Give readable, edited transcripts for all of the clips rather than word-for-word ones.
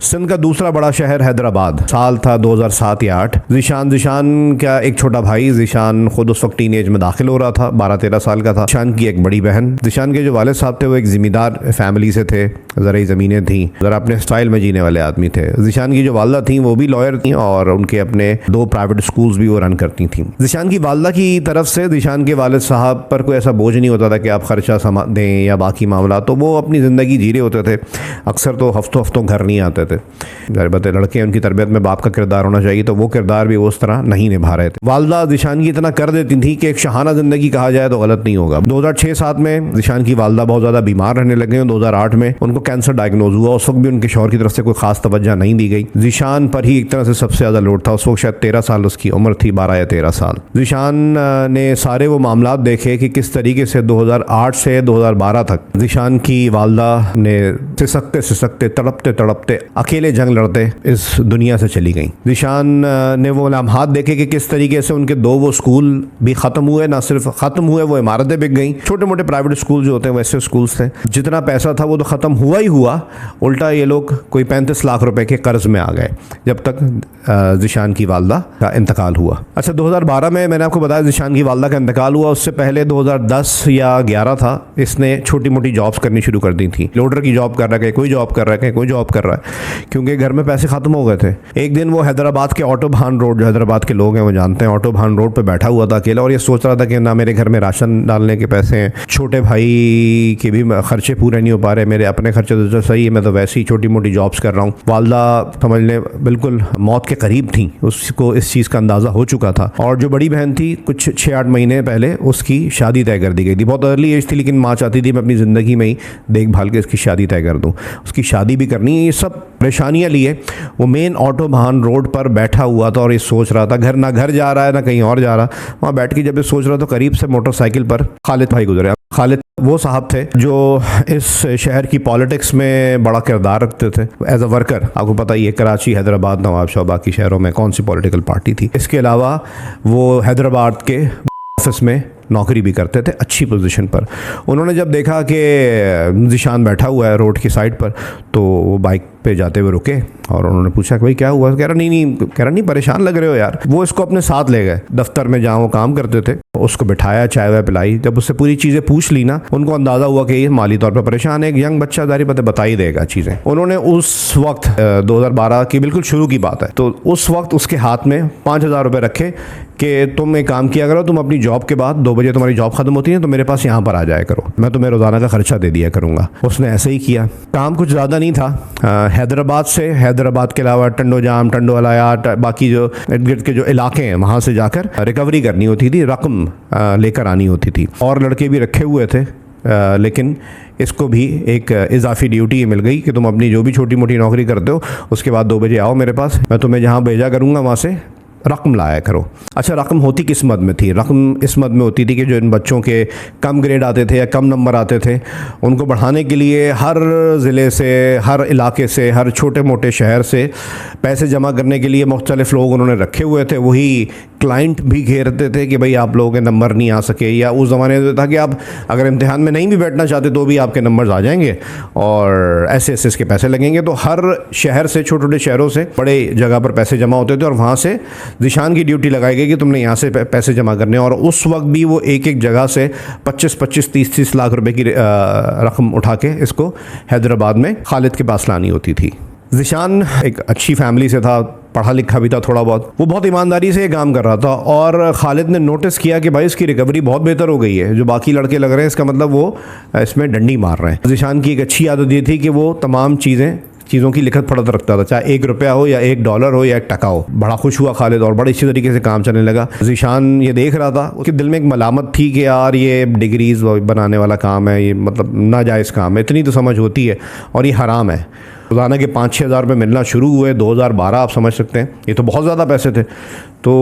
सिंध का दूसरा बड़ा शहर हैदराबाद। साल था 2007 या 8। जीशान का एक छोटा भाई, जीशान खुद उस वक्त टीनेज में दाखिल हो रहा था, 12-13 साल का था। जीशान की एक बड़ी बहन। जीशान के जो वालिद साहब थे वो एक जिम्मेदार फैमिली से थे, ज़राई ज़मीनें थी, ज़रा अपने स्टाइल में जीने वाले आदमी थे। जीशान की जो वालदा थी वो भी लॉयर थी और उनके अपने 2 प्राइवेट स्कूल्स भी वो रन करती थी। जीशान की वालदा की तरफ से जीशान के वालिद साहब पर कोई ऐसा बोझ नहीं होता था कि आप खर्चा दें या बाकी मामला, तो वो अपनी ज़िंदगी जी रहे होते थे। अक्सर तो हफ्तों हफ्तों घर नहीं आते थे। ज़ाहिर लड़के उनकी तरबियत में बाप का किरदार होना चाहिए, तो वो किरदार भी उस तरह नहीं निभा रहे थे। वालदा जीशान की इतना कर देती थी कि एक शहाना ज़िंदगी कहा जाए तो गलत नहीं होगा। 2006-7 में जीशान की वालदा बहुत ज़्यादा बीमार रहने लगे। 2008 में उनको कैंसर डायग्नोज हुआ। उस वक्त भी उनके शौहर की तरफ से कोई खास तवज्जो नहीं दी गई। जीशान पर ही एक तरह से सबसे ज़्यादा लोड था। उस वक्त शायद 13 साल उसकी उम्र थी, 12 या 13 साल। जीशान ने सारे वो मामला देखे कि किस तरीके से 2008 से 2012 तक जीशान की वालदा ने सिसकते तड़पते अकेले जंग लड़ते इस दुनिया से चली गई। जीशान ने वो लम्हात देखे कि किस तरीके से उनके 2 वो स्कूल भी ख़त्म हुए। ना सिर्फ ख़त्म हुए, वो इमारतें बिक गई। छोटे मोटे प्राइवेट स्कूल जो होते हैं वैसे स्कूल्स थे। जितना पैसा था वो तो ख़त्म हुआ ही हुआ, उल्टा ये लोग कोई 35 लाख रुपए के कर्ज में आ गए जब तक जीशान की वालदा का इंतकाल हुआ। अच्छा, 2012 में मैंने आपको बताया जीशान की वालदा का इंतकाल हुआ। उससे पहले 2010 या 11 था, इसने छोटी मोटी जॉब्स करनी शुरू कर दी थी। लोडर की जॉब कर रहा है, कोई जॉब कर रहा है, कोई जॉब कर रहा है, क्योंकि घर में पैसे ख़त्म हो गए थे। एक दिन वो हैदराबाद के ऑटो भान रोड, जो हैदराबाद के लोग हैं वो जानते हैं, ऑटो भान रोड पे बैठा हुआ था अकेला और ये सोच रहा था कि ना मेरे घर में राशन डालने के पैसे हैं, छोटे भाई के भी खर्चे पूरे नहीं हो पा रहे, मेरे अपने खर्चे तो सही है, मैं तो वैसे ही छोटी मोटी जॉब्स कर रहा हूँ। वालदा समझ लें बिल्कुल मौत के करीब थी, उसको इस चीज़ का अंदाज़ा हो चुका था। और जो बड़ी बहन थी, कुछ 6-8 महीने पहले उसकी शादी तय कर दी गई थी। बहुत अर्ली एज थी, लेकिन माँ चाहती थी मैं अपनी ज़िंदगी में ही देखभाल के इसकी शादी तय कर दूँ। उसकी शादी भी करनी है। ये सब परेशानियाँ लिए वो मेन ऑटो भान रोड पर बैठा हुआ था और ये सोच रहा था। घर जा रहा है ना कहीं और जा रहा। वहाँ बैठ के जब ये सोच रहा तो करीब से मोटरसाइकिल पर खालिद भाई गुजरे। खालिद वो साहब थे जो इस शहर की पॉलिटिक्स में बड़ा किरदार रखते थे एज अ वर्कर। आपको पता ही है कराची, हैदराबाद, नवाबशाह, बाकी शहरों में कौन सी पॉलिटिकल पार्टी थी। इसके अलावा वो हैदराबाद के ऑफिस में नौकरी भी करते थे, अच्छी पोजीशन पर। उन्होंने जब देखा कि जीशान बैठा हुआ है रोड की साइड पर, तो वो बाइक पे जाते हुए रुके और उन्होंने पूछा कि भाई क्या हुआ। कह रहा नहीं परेशान लग रहे हो यार। वो इसको अपने साथ ले गए दफ्तर में जहाँ वो काम करते थे, उसको बिठाया, चाय वाय पिलाई। जब उससे पूरी चीज़ें पूछ ली ना, उनको अंदाज़ा हुआ कि ये माली तौर पर परेशान है। एक यंग बच्चा जारी बता ही देगा चीज़ें। उन्होंने उस वक्त 2012 की बिल्कुल शुरू की बात है, तो उस वक्त उसके हाथ में 5,000 रुपये रखे कि तुम एक काम किया करो, तुम अपनी जॉब के बाद 2 बजे तुम्हारी जॉब खत्म होती है तो मेरे पास यहाँ पर आ जाया करो, मैं तुम्हें रोज़ाना का खर्चा दे दिया करूँगा। उसने ऐसे ही किया। काम कुछ ज़्यादा नहीं था। हैदराबाद के अलावा टंडोजाम, टंडोलाया, बाकी जो इर्द गिर्द के जो इलाके हैं वहाँ से जाकर रिकवरी करनी होती थी, रकम लेकर आनी होती थी। और लड़के भी रखे हुए थे, लेकिन इसको भी एक इजाफी ड्यूटी मिल गई कि तुम अपनी जो भी छोटी मोटी नौकरी करते हो उसके बाद 2 बजे आओ मेरे पास, मैं तुम्हें जहाँ भेजा करूँगा वहाँ से रकम लाया करो। अच्छा, रकम होती किस मद में थी? रकम इस मद में होती थी कि जो इन बच्चों के कम ग्रेड आते थे या कम नंबर आते थे, उनको बढ़ाने के लिए हर ज़िले से, हर इलाके से, हर छोटे मोटे शहर से पैसे जमा करने के लिए मुख्तलिफ लोग उन्होंने रखे हुए थे। वही क्लाइंट भी घेरते थे कि भाई आप लोगों के नंबर नहीं आ सके, या उस ज़माने में था कि आप अगर इम्तिहान में नहीं भी बैठना चाहते तो भी आपके नंबर्स आ जाएंगे और ऐसे इसके पैसे लगेंगे। तो हर शहर से, छोटे छोटे शहरों से बड़े जगह पर पैसे जमा होते थे और वहाँ से जीशान की ड्यूटी लगाई गई कि तुमने यहाँ से पैसे जमा करने। और उस वक्त भी वो एक जगह से 25-25, 30-30 लाख रुपए की रकम उठा के इसको हैदराबाद में खालिद के पास लानी होती थी। जीशान एक अच्छी फैमिली से था, पढ़ा लिखा भी था थोड़ा बहुत। वो बहुत ईमानदारी से ये काम कर रहा था और खालिद ने नोटिस किया कि भाई इसकी रिकवरी बहुत बेहतर हो गई है। जो बाकी लड़के लग रहे हैं इसका मतलब वो इसमें डंडी मार रहे हैं। जीशान की एक अच्छी आदत ये थी कि वो तमाम चीज़ों की लिखत पढ़त रखता था, चाहे $1 हो या $1 हो या $1 हो। बड़ा खुश हुआ खालिद और बड़े अच्छी तरीके से काम चलने लगा। जीशान ये देख रहा था, उसके दिल में एक मलामत थी कि यार ये डिग्रीज बनाने वाला काम है, ये मतलब नाजायज़ काम है, इतनी तो समझ होती है और ये हराम है। रोज़ाना के 5-6 हज़ार रुपये मिलना शुरू हुए 2012, आप समझ सकते हैं, ये तो बहुत ज़्यादा पैसे थे। तो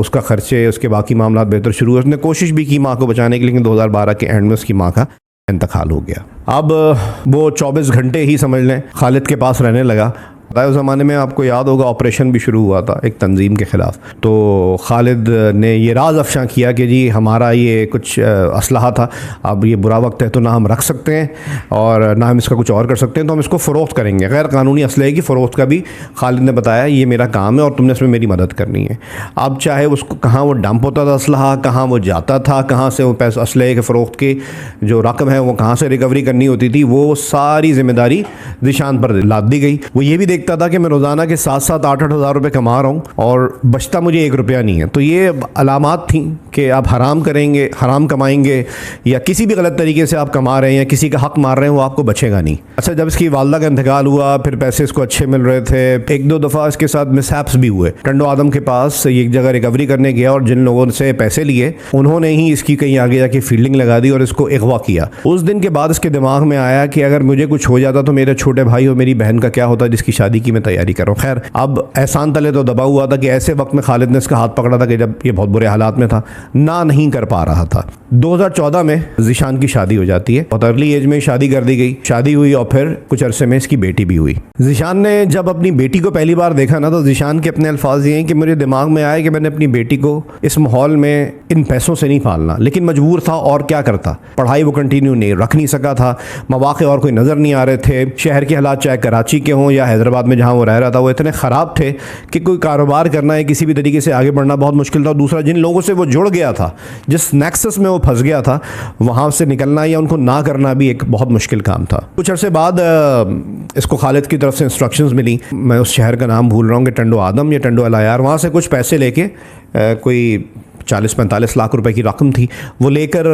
उसका खर्चे, उसके बाकी मामला बेहतर शुरू हुए। उसने कोशिश भी की माँ को बचाने की, लेकिन 2012 के एंड में उसकी माँ का इंतकाल हो गया। अब वो 24 घंटे ही समझ लें खालिद के पास रहने लगा। उस ज़माने में आपको याद होगा ऑपरेशन भी शुरू हुआ था एक तंजीम के ख़िलाफ़। तो खालिद ने ये राज अफशा किया कि जी हमारा ये कुछ असलहा था, अब ये बुरा वक्त है तो ना हम रख सकते हैं और ना हम इसका कुछ और कर सकते हैं, तो हम इसको फ़रोख्त करेंगे। गैर कानूनी असलहे की फ़रोख्त का भी खालिद ने बताया ये मेरा काम है और तुमने इसमें मेरी मदद करनी है। अब चाहे उसको कहाँ वो डंप होता था असलहा, कहाँ वो जाता था, कहाँ से वो पैसे असलहे के फ़रोख्त की जो रकम है वो कहाँ से रिकवरी करनी होती थी, वो सारी जिम्मेदारी ज़ीशान पर लाद दी गई। वो ये भी देखता था कि मैं रोज़ाना के 7-7 8-8 हज़ार रुपये कमा रहा हूँ और बचता मुझे 1 रुपया नहीं है। तो ये अलामात थी कि आप हराम करेंगे, हराम कमाएंगे या किसी भी गलत तरीके से आप कमा रहे हैं या किसी का हक मार रहे हैं, वो आपको बचेगा नहीं। अच्छा, जब इसकी वालदा का इंतकाल हुआ फिर पैसे इसको अच्छे मिल रहे थे। 1-2 दफ़ा इसके साथ मिसहैप्स भी हुए। टंडो आदम के पास एक जगह रिकवरी करने गया और जिन लोगों से पैसे लिए उन्होंने ही इसकी कहीं आगे जाके फील्डिंग लगा दी और इसको अगवा किया। उस दिन के बाद इसके दिमाग में आया कि अगर मुझे कुछ हो जाता तो मेरे छोटे भाई और मेरी बहन का क्या होता जिसकी शादी की मैं तैयारी कर रहा हूँ। खैर, अब एहसान तले तो दबा हुआ था कि ऐसे वक्त में खालिद ने इसका हाथ पकड़ा था कि जब ये बहुत बुरे हालात में था, ना नहीं कर पा रहा था। 2014 में ज़ीशान की शादी हो जाती है। बहुत अर्ली एज में शादी कर दी गई। शादी हुई और फिर कुछ अरसे में इसकी बेटी भी हुई। ज़ीशान ने जब अपनी बेटी को पहली बार देखा ना, तो ज़ीशान के अपने अल्फाज ये हैं कि मेरे दिमाग में आया कि मैंने अपनी बेटी को इस माहौल में इन पैसों से नहीं पालना, लेकिन मजबूर था और क्या करता। पढ़ाई वो कंटिन्यू नहीं रख नहीं सका था, मौके और कोई नज़र नहीं आ रहे थे। शहर के हालात चाहे कराची के हों या हैदराबाद में जहाँ वो रह रहा था वो इतने ख़राब थे कि कोई कारोबार करना है किसी भी तरीके से आगे बढ़ना बहुत मुश्किल था। दूसरा, जिन लोगों से वो जुड़ गया था, जिस नेक्सस में वो फंस गया था, वहाँ से निकलना या उनको ना करना भी एक बहुत मुश्किल काम था। कुछ अरसे बाद इसको खालिद की तरफ से इंस्ट्रक्शंस मिली, मैं उस शहर का नाम भूल रहा हूँ कि टंडो आदम या टंडो अलायार, वहाँ से कुछ पैसे लेके कोई 40-45 लाख रुपए की रकम थी, वो लेकर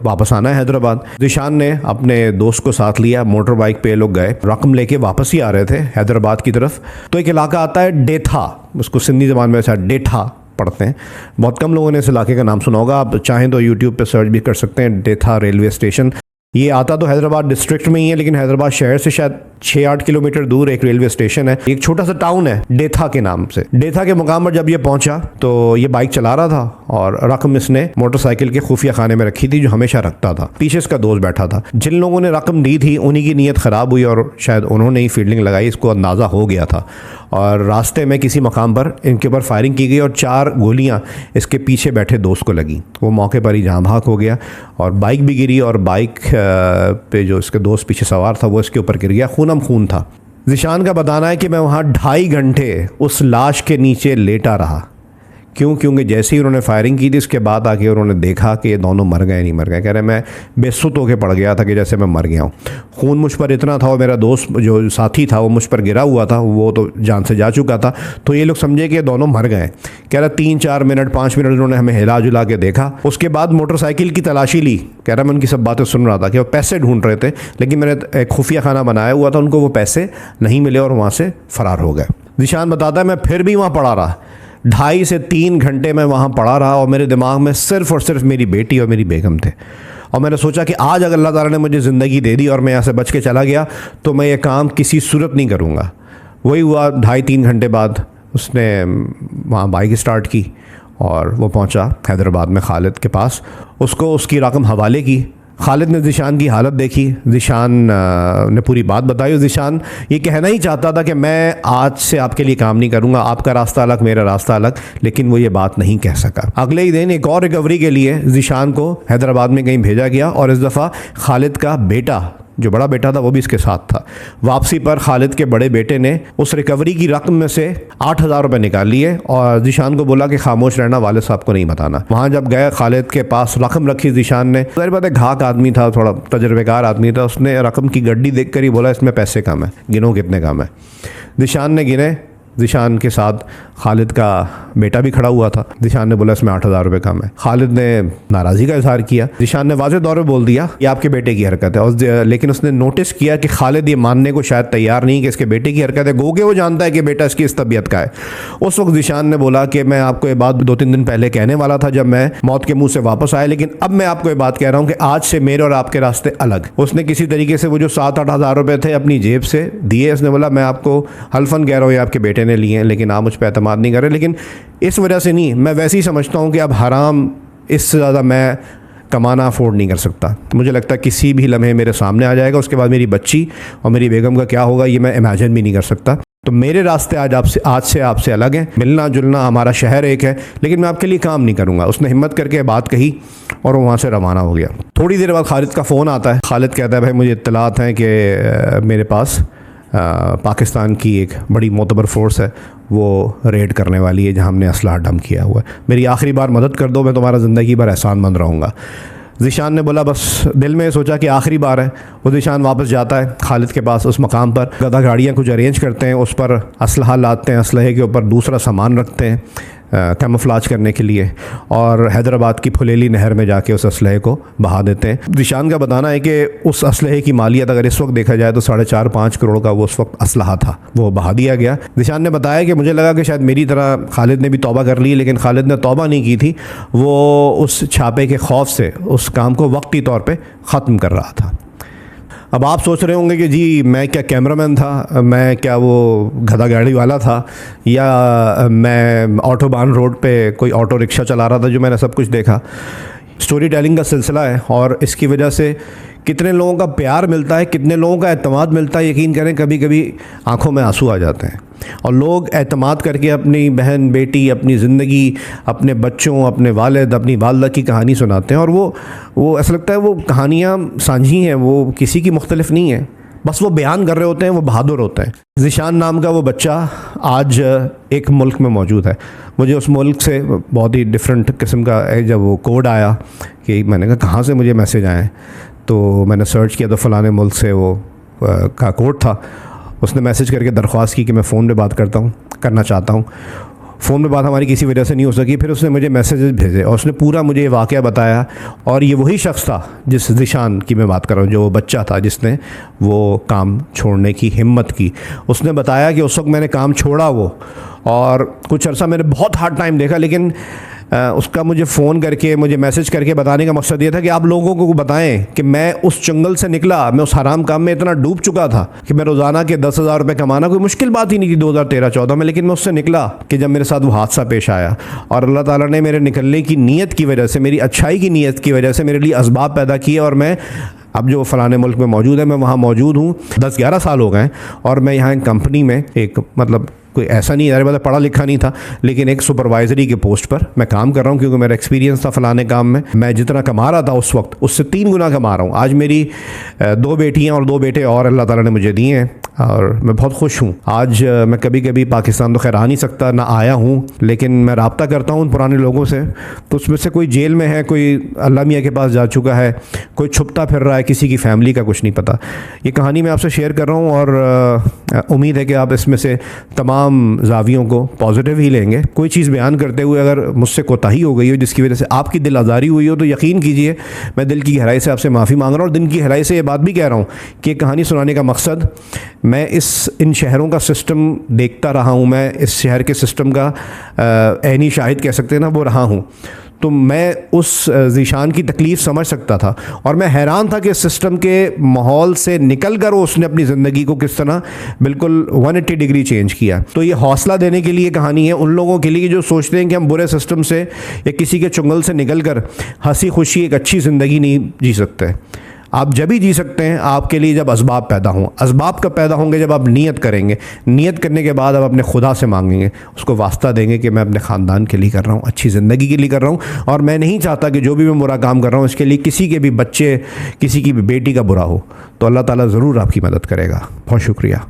वापस आना है हैदराबाद। ज़ीशान ने अपने दोस्त को साथ लिया, मोटर बाइक पे लोग गए, रकम लेके वापस ही आ रहे थे हैदराबाद की तरफ। तो एक इलाका आता है डेठा, उसको सिंधी ज़बान में ऐसा डेठा पढ़ते हैं। बहुत कम लोगों ने इस इलाके का नाम सुना होगा, आप चाहें तो यूट्यूब पे सर्च भी कर सकते हैं। डेठा रेलवे स्टेशन, ये आता तो हैदराबाद डिस्ट्रिक्ट में ही है, लेकिन हैदराबाद शहर से शायद 6-8 किलोमीटर दूर एक रेलवे स्टेशन है। एक छोटा सा टाउन है डेठा के नाम से। डेठा के मुकाम पर जब ये पहुंचा तो ये बाइक चला रहा था और रकम इसने मोटरसाइकिल के खुफिया खाने में रखी थी जो हमेशा रखता था। पीछे इसका दोस्त बैठा था। जिन लोगों ने रकम दी थी उन्हीं की नीयत ख़राब हुई और शायद उन्होंने ही फील्डिंग लगाई, इसको अंदाज़ा हो गया था और रास्ते में किसी मकाम पर इनके ऊपर फायरिंग की गई और 4 गोलियां इसके पीछे बैठे दोस्त को लगी। वो मौके पर ही जहाँ भाग हो गया और बाइक भी गिरी और बाइक पे जो इसके दोस्त पीछे सवार था वो इसके ऊपर गिर गया, खूनम खून था। ज़ीशान का बताना है कि मैं वहाँ 2.5 घंटे उस लाश के नीचे लेटा रहा। क्योंकि जैसे ही उन्होंने फायरिंग की थी उसके बाद आके उन्होंने देखा कि ये दोनों मर गए नहीं मर गए। कह रहे मैं बेसुध होकर पड़ गया था कि जैसे मैं मर गया हूँ। खून मुझ पर इतना था और मेरा दोस्त जो साथी था वो मुझ पर गिरा हुआ था, वो तो जान से जा चुका था। तो ये लोग समझे कि ये दोनों मर गए। कह रहा 3-4 मिनट 5 मिनट उन्होंने हमें हिला जुला के देखा। उसके बाद मोटरसाइकिल की तलाशी ली। कह रहा मैं उनकी सब बातें सुन रहा था कि वो पैसे ढूंढ रहे थे, लेकिन मैंने एक खुफिया खाना बनाया हुआ था, उनको वो पैसे नहीं मिले और वहाँ से फ़रार हो गए। ज़ीशान बताता है मैं फिर भी वहाँ पड़ा रहा। 2.5 से 3 घंटे मैं वहाँ पड़ा रहा और मेरे दिमाग में सिर्फ़ और सिर्फ मेरी बेटी और मेरी बेगम थे। और मैंने सोचा कि आज अगर अल्लाह ताला ने मुझे ज़िंदगी दे दी और मैं यहाँ से बच के चला गया तो मैं ये काम किसी सूरत नहीं करूँगा। वही हुआ। 2.5-3 घंटे बाद उसने वहाँ बाइक स्टार्ट की और वो पहुँचा हैदराबाद में खालिद के पास। उसको उसकी रकम हवाले की। खालिद ने ज़ीशान की हालत देखी। ज़ीशान ने पूरी बात बताई। ज़ीशान ये कहना ही चाहता था कि मैं आज से आपके लिए काम नहीं करूंगा, आपका रास्ता अलग मेरा रास्ता अलग, लेकिन वो ये बात नहीं कह सका। अगले ही दिन एक और रिकवरी के लिए ज़ीशान को हैदराबाद में कहीं भेजा गया और इस दफ़ा खालिद का बेटा, जो बड़ा बेटा था, वो भी इसके साथ था। वापसी पर खालिद के बड़े बेटे ने उस रिकवरी की रकम में से 8,000 रुपये निकाल लिए और ज़ीशान को बोला कि खामोश रहना, वालिद साहब को नहीं बताना। वहाँ जब गए खालिद के पास रकम रखी ज़ीशान ने। ज़ाहिर बात है घाक आदमी था, थोड़ा तजर्बेकार आदमी था। उसने रकम की गड्डी देख कर ही बोला इसमें पैसे कम है, गिनो कितने कम है। ज़ीशान ने गिने। ज़ीशान के साथ खालिद का बेटा भी खड़ा हुआ था। ज़ीशान ने बोला इसमें 8,000 रुपये कम है। खालिद ने नाराज़गी का इजहार किया। ज़ीशान ने वाज़ेह तौर पे बोल दिया ये आपके बेटे की हरकत है। और लेकिन उसने नोटिस किया कि खालिद ये मानने को शायद तैयार नहीं कि इसके बेटे की हरकत है, गोगे वो जानता है कि बेटा इसकी इस तबीयत का है। उस वक्त ज़ीशान ने बोला कि मैं आपको ये बात 2-3 दिन पहले कहने वाला था जब मैं मौत के मुँह से वापस आया, लेकिन अब मैं आपको ये बात कह रहा हूँ कि आज से मेरे और आपके रास्ते अलग। उसने किसी तरीके से वो जो 7-8 हज़ार रुपये थे अपनी जेब से दिए। उसने बोला मैं आपको हल्फन कह रहा हूँ ये आपके बेटे ने लिए हैं, लेकिन आप मुझ पर एतमाद नहीं कर रहे। लेकिन इस वजह से नहीं, मैं वैसे ही समझता हूँ कि अब हराम इससे ज़्यादा मैं कमाना अफोर्ड नहीं कर सकता। मुझे लगता है किसी भी लम्हे मेरे सामने आ जाएगा, उसके बाद मेरी बच्ची और मेरी बेगम का क्या होगा ये मैं इमेजिन भी नहीं कर सकता। तो मेरे रास्ते आज से आपसे अलग हैं। मिलना जुलना, हमारा शहर एक है, लेकिन मैं आपके लिए काम नहीं करूँगा। उसने हिम्मत करके बात कही और वो वहाँ से रवाना हो गया। थोड़ी देर बाद खालिद का फ़ोन आता है। खालिद कहता है भाई मुझे इत्तलात हैं कि मेरे पास पाकिस्तान की एक बड़ी मोतबर फोर्स है, वो रेड करने वाली है जहाँ हमने असलहा डंप किया हुआ है। मेरी आखिरी बार मदद कर दो, मैं तुम्हारा ज़िंदगी भर एहसानमंद रहूँगा। ज़ीशान ने बोला, बस दिल में सोचा कि आखिरी बार है। वो ज़ीशान वापस जाता है खालिद के पास। उस मकाम पर गधा गाड़ियाँ कुछ अरेंज करते हैं, उस पर असलहा लाते हैं, असलहे के ऊपर दूसरा सामान रखते हैं कैमोफ्लाज करने के लिए, और हैदराबाद की फुलेली नहर में जाके उस असलहे को बहा देते हैं। ज़ीशान का बताना है कि उस असलहे की मालियत अगर इस वक्त देखा जाए तो 4.5-5 करोड़ का वो उस वक्त असलहा था, वो बहा दिया गया। ज़ीशान ने बताया कि मुझे लगा कि शायद मेरी तरह खालिद ने भी तौबा कर ली, लेकिन खालिद ने तौबा नहीं की थी। वो उस छापे के खौफ से उस काम को वक्ती तौर पर ख़त्म कर रहा था। अब आप सोच रहे होंगे कि जी मैं क्या कैमरामैन था, मैं क्या वो गधा गाड़ी वाला था, या मैं ऑटोबान रोड पे कोई ऑटो रिक्शा चला रहा था जो मैंने सब कुछ देखा। स्टोरी टेलिंग का सिलसिला है और इसकी वजह से कितने लोगों का प्यार मिलता है, कितने लोगों का एतमाद मिलता है। यकीन करें कभी कभी आंखों में आंसू आ जाते हैं और लोग एतमाद करके अपनी बहन बेटी, अपनी ज़िंदगी, अपने बच्चों, अपने वालिद, अपनी वालदा की कहानी सुनाते हैं। और वो ऐसा लगता है वो कहानियाँ साझी हैं, वो किसी की मुख्तलिफ नहीं है, बस वो बयान कर रहे होते हैं, वो बहादुर होते हैं। ज़ीशान नाम का वो बच्चा आज एक मुल्क में मौजूद है। मुझे उस मुल्क से बहुत ही डिफरेंट किस्म का जब वो कोड आया कि मैंने कहा कहाँ से मुझे मैसेज आए, तो मैंने सर्च किया तो फ़लाने मुल्क से वो का कोड था। उसने मैसेज करके दरख्वास्त की कि मैं फ़ोन पे बात करना चाहता हूँ। फ़ोन पे बात हमारी किसी वजह से नहीं हो सकी। फिर उसने मुझे मैसेजेस भेजे और उसने पूरा मुझे ये वाक़या बताया। और ये वही शख्स था जिस ज़ीशान की मैं बात कर रहा हूँ, जो वो बच्चा था जिसने वो काम छोड़ने की हिम्मत की। उसने बताया कि उस वक्त मैंने काम छोड़ा वो, और कुछ अर्सा मैंने बहुत हार्ड टाइम देखा, लेकिन उसका मुझे फ़ोन करके, मुझे मैसेज करके बताने का मकसद ये था कि आप लोगों को बताएं कि मैं उस जंगल से निकला, मैं उस हराम काम में इतना डूब चुका था कि मैं रोज़ाना के 10,000 रुपये कमाना कोई मुश्किल बात ही नहीं थी 2013-14 में, लेकिन मैं उससे निकला कि जब मेरे साथ वो हादसा पेश आया। और अल्लाह ताला ने मेरे निकलने की नीयत की वजह से, मेरी अच्छाई की नीयत की वजह से मेरे लिए असबाब पैदा किए, और मैं अब जो फ़लाने मुल्क में मौजूद है, मैं वहाँ मौजूद हूँ। 10-11 साल हो गए और मैं यहाँ एक कंपनी में, एक मतलब कोई ऐसा नहीं है मतलब पढ़ा लिखा नहीं था, लेकिन एक सुपरवाइजरी के पोस्ट पर मैं काम कर रहा हूँ, क्योंकि मेरा एक्सपीरियंस था फ़लाने काम में। मैं जितना कमा रहा था उस वक्त, उससे 3 गुना कमा रहा हूँ। आज मेरी 2 बेटियाँ और 2 बेटे और अल्लाह ताला ने मुझे दिए हैं और मैं बहुत खुश हूँ। आज मैं कभी कभी पाकिस्तान तो खैर आ नहीं सकता, ना आया हूँ, लेकिन मैं रब्ता करता हूँ उन पुराने लोगों से। तो उसमें से कोई जेल में है, कोई अल्लाह मियाँ के पास जा चुका है, कोई छुपता फिर रहा है, किसी की फैमिली का कुछ नहीं पता। ये कहानी मैं आपसे शेयर कर रहा हूँ और उम्मीद है कि आप इसमें से तमाम जावियों को पॉजिटिव ही लेंगे। कोई चीज़ बयान करते हुए अगर मुझसे कोताही हो गई हो जिसकी वजह से आपकी दिल आज़ारी हुई हो, तो यकीन कीजिए मैं दिल की गहराई से आपसे माफ़ी मांग रहा हूँ। और दिल की गहराई से ये बात भी कह रहा हूँ कि कहानी सुनाने का मकसद, मैं इन शहरों का सिस्टम देखता रहा हूँ, मैं इस शहर के सिस्टम का ऐनी शाहिद कह सकते हैं ना, वो रहा हूँ। तो मैं उस ज़ीशान की तकलीफ़ समझ सकता था और मैं हैरान था कि सिस्टम के माहौल से निकल कर उसने अपनी ज़िंदगी को किस तरह बिल्कुल 180 डिग्री चेंज किया। तो ये हौसला देने के लिए कहानी है उन लोगों के लिए जो सोचते हैं कि हम बुरे सिस्टम से या किसी के चुंगल से निकल कर हंसी खुशी एक अच्छी ज़िंदगी नहीं जी सकते। आप जब ही जी सकते हैं आपके लिए जब असबाब पैदा हों। असबाब कब पैदा होंगे? जब आप नीयत करेंगे। नीयत करने के बाद आप अपने खुदा से मांगेंगे, उसको वास्ता देंगे कि मैं अपने ख़ानदान के लिए कर रहा हूँ, अच्छी ज़िंदगी के लिए कर रहा हूँ, और मैं नहीं चाहता कि जो भी मैं बुरा काम कर रहा हूँ इसके लिए किसी के भी बच्चे, किसी की भी बेटी का बुरा हो। तो अल्लाह ताला ज़रूर आपकी मदद करेगा। बहुत शुक्रिया।